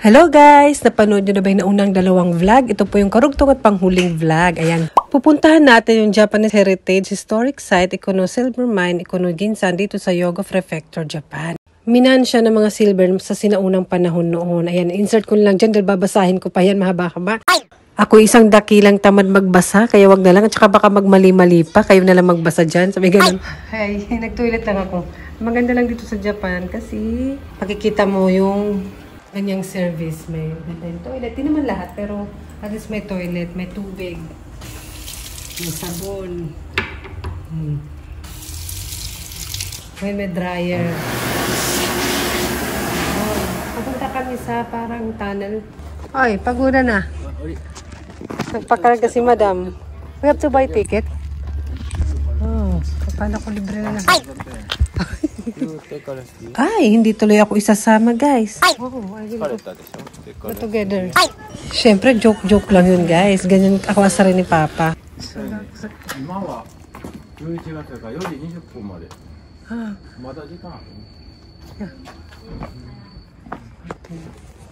Hello guys! Napanood nyo na ba yung naunang dalawang vlog? Ito po yung karugtong at panghuling vlog. Ayan. Pupuntahan natin yung Japanese Heritage Historic Site, Ikono Silver Mine, Ikono Ginsan dito sa Yogo Prefecture, Japan. Minan siya ng mga silver sa sinaunang panahon noon. Ayan, insert ko lang dyan dahil babasahin ko pa yan mahaba-haba. Ako isang dakilang tamad magbasa, kaya wag na lang. At saka baka magmali-mali pa, kayo na lang magbasa dyan. Sabi ganun. Ay, nag-toilet lang ako. Maganda lang dito sa Japan kasi makikita mo yung kanyang service. May toilet. Di naman lahat, pero at least may toilet, may tubig, may sabon. May dryer. Oh, papunta kami sa parang tunnel. Ay, pagoda na. Nagpakarga si madam. We have to buy ticket. Oh, kapala ko libre na lahat. Ay, hindi tuloy ako isasama, guys. Oh, go together. Siyempre, joke lang yun, guys. Ganyan ako asa rin ni Papa.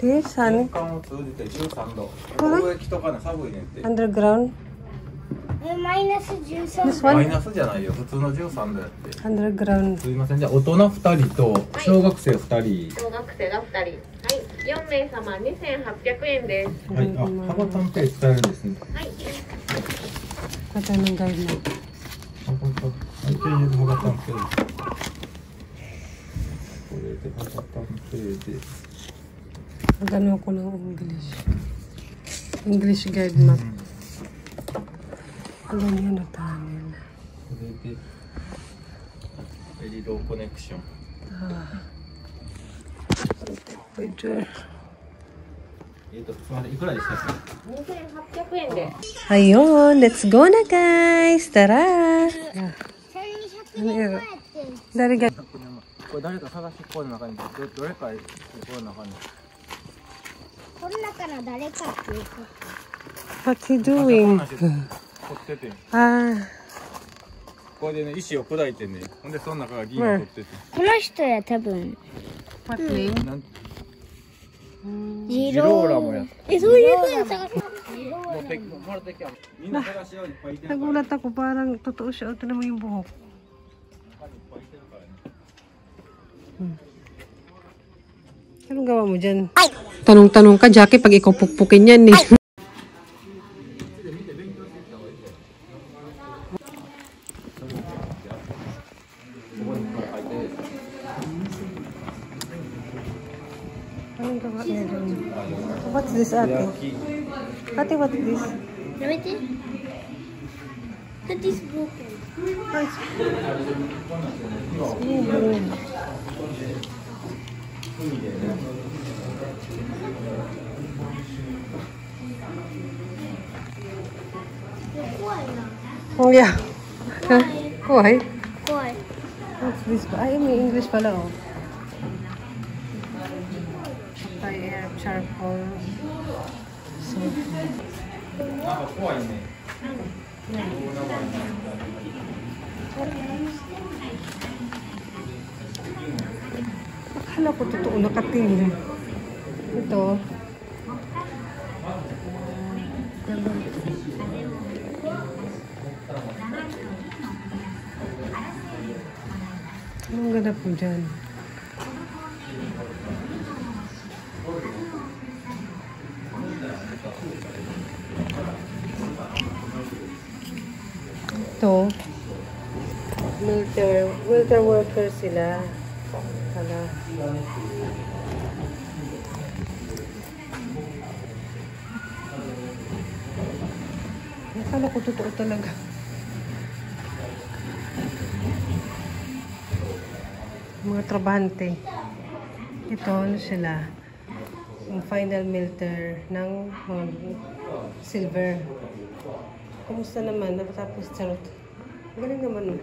This, honey? Underground? マイナス13 This one? マイナスじゃないよ、普通の13度やって。 Underground. すいません、じゃあ大人2人と小学生2人。小学生が2人。はい、4名様2800円です。はい、あ、幅単ページ使えるんですね。はい。Ito ng guide mo. はい、幅単ページ。これで幅単ページ。Magano ako ng English. English guide map. Alam niyo na tunnel. これでエリローコネクション。Picture. すみません、いくらでしたっけ2800円です。 Ayun, let's go na guys! Tara! 1200円前って Dari ga. これ誰か探してこの中にどれかこの中に。この中の誰かっていうか What's he doing? 掘ってて。 Ah, これでね、石を砕いてね、ほんでその中が銀を取ってて。この人や多分 what name? なんジジローラもやっそういうふうに探す持ってもらってきた。みんな探しよういっぱいいてるから。 nagulat ako parang totoo siya. Ito naman yung buhok. Anong gawa mo dyan? Tanong-tanong ka, Jackie, pag ikaw pukpukin yan eh. Anong gawa niya dyan? What's this, ate? Ate, what's this? やめて That is broken Ay, moving. Oh yeah. Why? Why? What's this? Ay, may English pala oh. Fire, charcoal. So, なんか怖いね。 akala ko totoo nakatingin. Ito. Anong ganap mo dyan? Ito. Military worker sila. Hala. Akala ko totoo talaga. Mga trabahante. Ito, ano sila? Yung final melter ng mga silver. Kumusta naman? Tapos charot. Galing naman.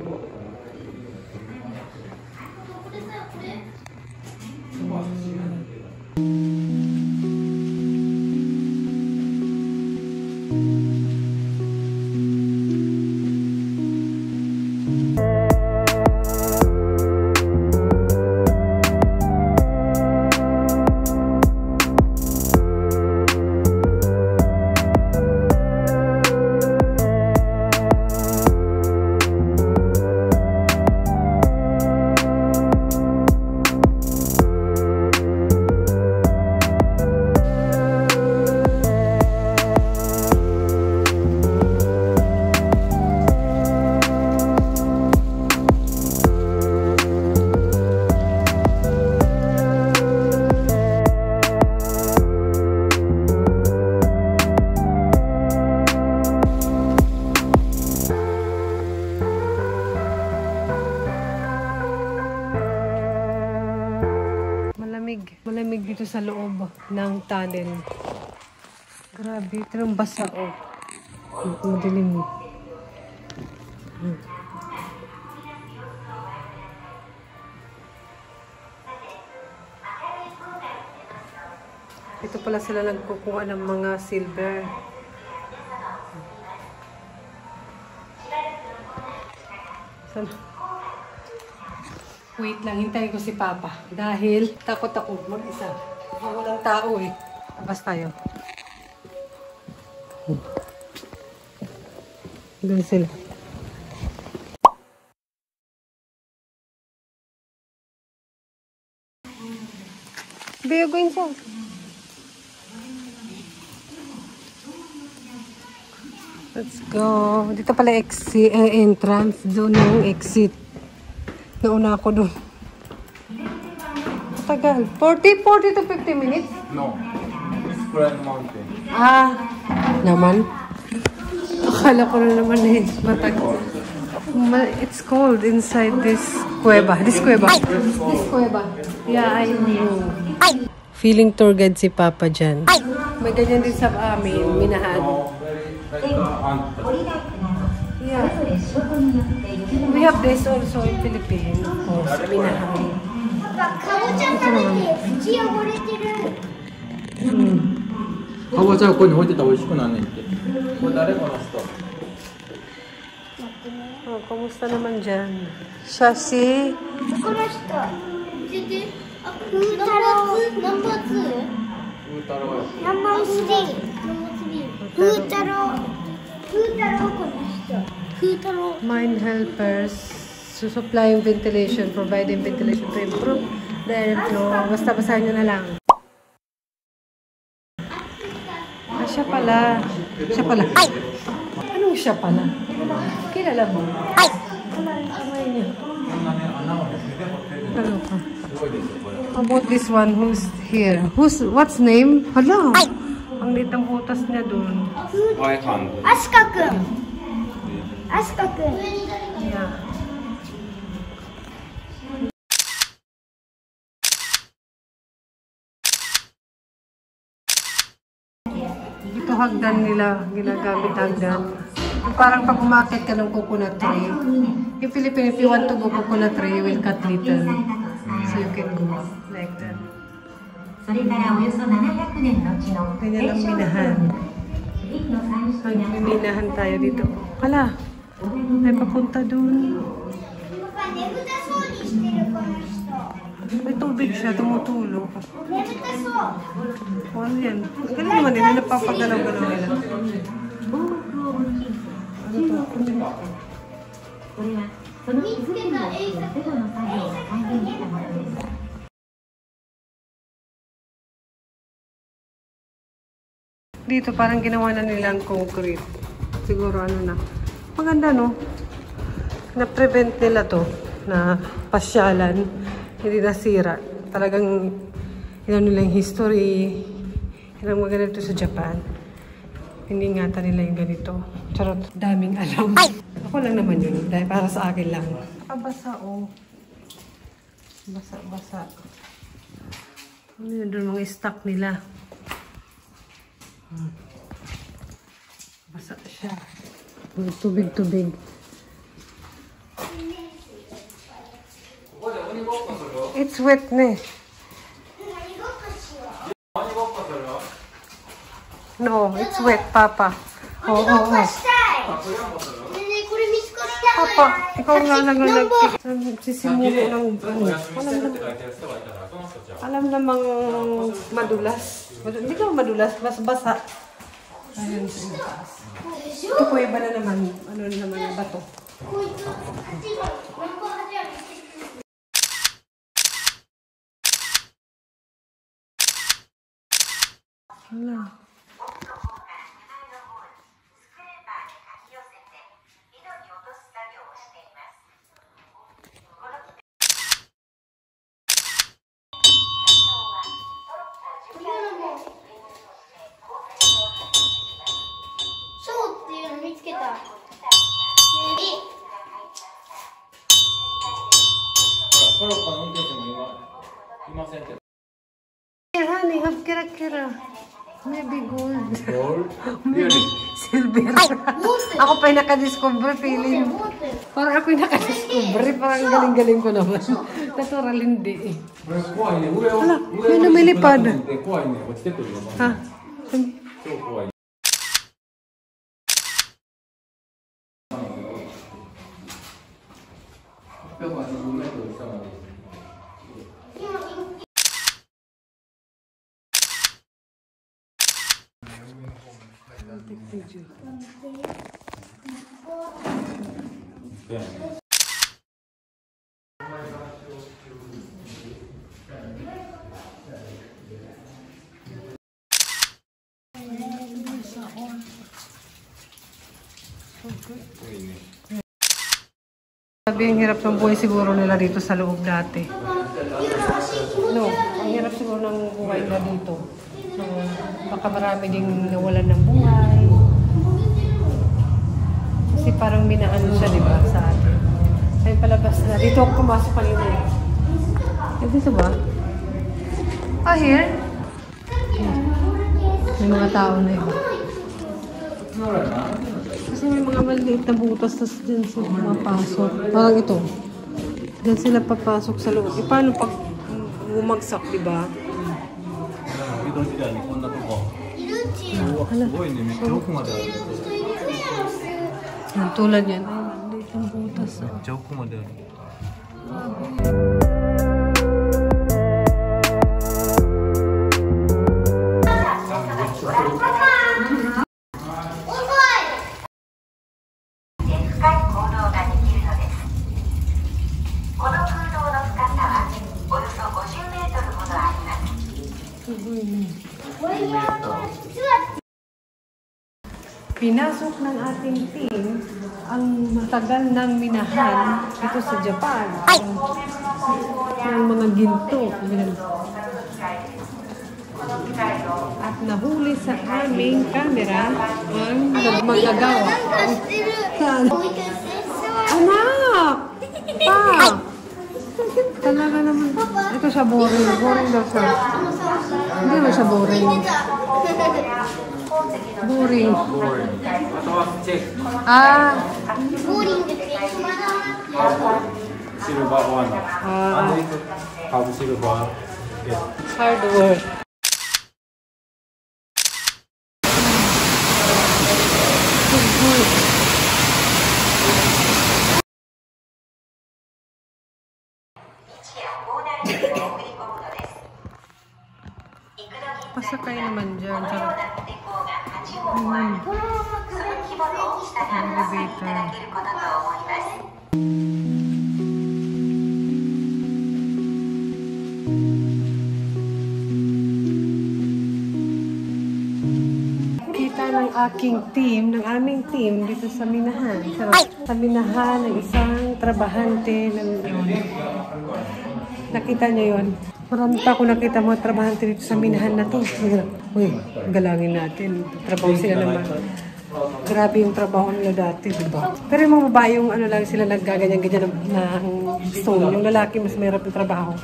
sa loob ng tunnel. Grabe, ito yung basa, oh. Madilim. Ito pala sila nagkukuha ng mga silver. Wait lang, hintayin ko si Papa. Dahil takot ako mag-isa. Walang tao eh. Labas tayo. Doon sila. Be, you going south? Let's go. Dito pala exit, entrance. Doon yung exit. Nauna ako doon. Tagal. 40 to 50 minutes? No. Spread mountain. Ah, naman. Akala ko na naman eh. Matagal. It's cold inside this cueva. This cueva. This cueva. Yeah, I know. Feeling tour guide si Papa dyan. May ganyan din sa amin. Minahan. Yeah. We have this also in Philippines. Of course, minahan. Kabocha ここに置いてたら美味しくなんねんって。これ誰この人? Oh, kumusta naman dyan? Siya si... Mind helpers, supplying ventilation, providing ventilation to improve the airflow. Basta basahin nyo na lang. Ah, siya pala. Siya pala. Anong siya pala? Kilala mo? Wala yung kamay niya. Ano ka? How about this one who's here? What's name? Hala! Ang liit ng butas niya doon. Asuka-kun. Asuka-kun. Yeah. Ito hagdan nila, ginagamit hagdan. Parang pag umakit ka ng coconut tree. In Philippines, if you want to go coconut tree, you will cut little. So you can go like that. Ganyan ang minahan. Magminahan tayo dito. Hala, may papunta dun. May tubig siya, tumutulo. O ano yan? Ganun naman nila, napapagalaw-galaw nila. Ano to? Dito parang ginawa na nilang concrete. Siguro ano na. Maganda no? Na-prevent nila to na pasyalan. Hindi nasira. Talagang ilan nilang history. Ilang maganda to sa Japan. Hindi ngata nila yung ganito. Charot. Daming alam. Ako lang naman yun. Dahil para sa akin lang. Basa oh. Basa. Ano yun doon mga stock nila. Basa siya. Tubig. It's wet ne. No, it's wet, Papa. Oh. Papa, ikaw nga lang nagsisimulo ng alam namang madulas. Hindi ka madulas, basa. Ayun. Ito po iba na naman. Ano naman yung bato. Hala. Maybe gold. Gold? Really? Silver. Ako pa yung nakadiscover, feeling. Parang ako yung nakadiscover. Parang galing-galing ko naman. Natural hindi eh. Wala, may lumilipad. Ha? Sabi, ang hirap ng buhay siguro nila dito sa loob dati. No, ang hirap siguro ng buhay nila dito. So, baka marami ding nawalan ng buhay. Kasi parang minaano siya, di ba, sa atin. Ay, palabas na. Dito ako pumasok kanina eh. Dito ba? Ah, here? May mga tao na iba. Kasi may mga maliit na butas na dyan sila mapasok. Parang ito. Dyan sila papasok sa loob. E paano pag bumagsak, di ba? Yan, tulad yan. Ay, maliit ang butas. Pinasok ng ating team ang matagal ng minahan dito sa Japan. Ang mga ginto. At nahuli sa aming camera ang nagmagagawa. Anak! Pa! Talaga naman. Ito siya boring. Boring daw siya. Hindi naman siya boring. Boring. Ah. Boring. Silver one. Have silver. Yeah. Hard work. Pasakay naman dyan. Elevator. Kita ng aking team, ng aming team dito sa minahan. Sa minahan ng isang trabahante ng yun. Nakita niyo yun? Marami pa ako nakita mga trabahante dito sa minahan na to. Uy, galangin natin. Trabaho sila naman. Grabe yung trabaho nila dati, di ba? Pero yung mga babae, yung ano lang sila naggaganyan-ganyan ng stone. Yung lalaki, mas mahirap yung trabaho.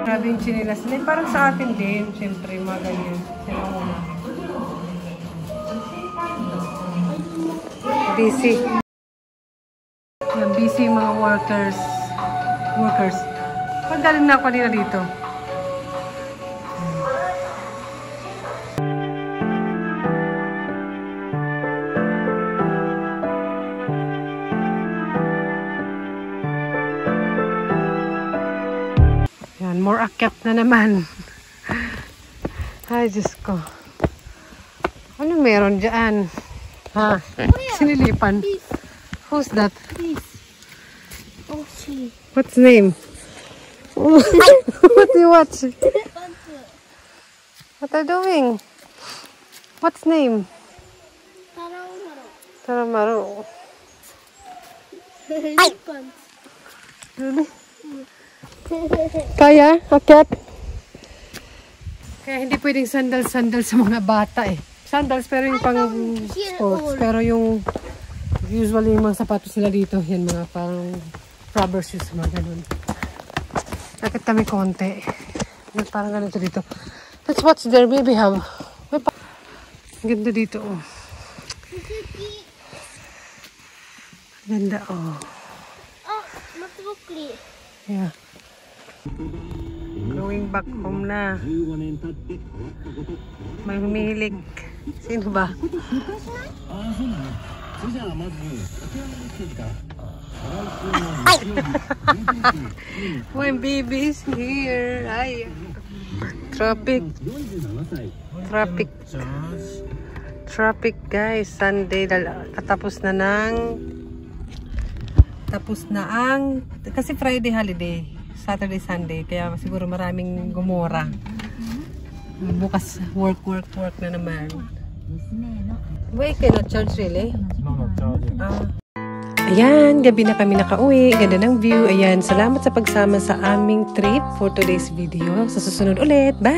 Grabe yung chinilas nila. Parang sa atin din, syempre, mga ganyan. Sila muna. Busy. Yan, busy yung mga workers. Pagdaling na ako nila dito. Yan, more akyat na naman. Ay, Diyos ko. Ano meron dyan? Ha? Sinilipan. Who's that? Oh, she. What's name? What do you watch? What are you doing? What's name? Taramaru. Really? Kaya? Akyat? Kaya hindi pwedeng sandal-sandal sa mga bata eh. Sandals pero yung pang sports. Pero yung usually yung mga sapatos sila dito, yan mga parang rubber shoes, mga ganun. Lakit kami konti. Parang ganito dito. Let's watch there. Maybe have. Ganda dito, oh. Ganda, oh. Oh, matsukli. Yeah. Going back home na. May humihilig. Sino ba? My baby is here. Ay. Traffic. Traffic, guys. Sunday. Tapos na ang kasi Friday holiday. Saturday, Sunday. Kaya siguro maraming gumora. Bukas work na naman. Wait, cannot charge really? No, charging. Ayan, gabi na kami nakauwi. Ganda ng view. Ayan, salamat sa pagsama sa aming trip for today's video. Sa susunod ulit. Bye!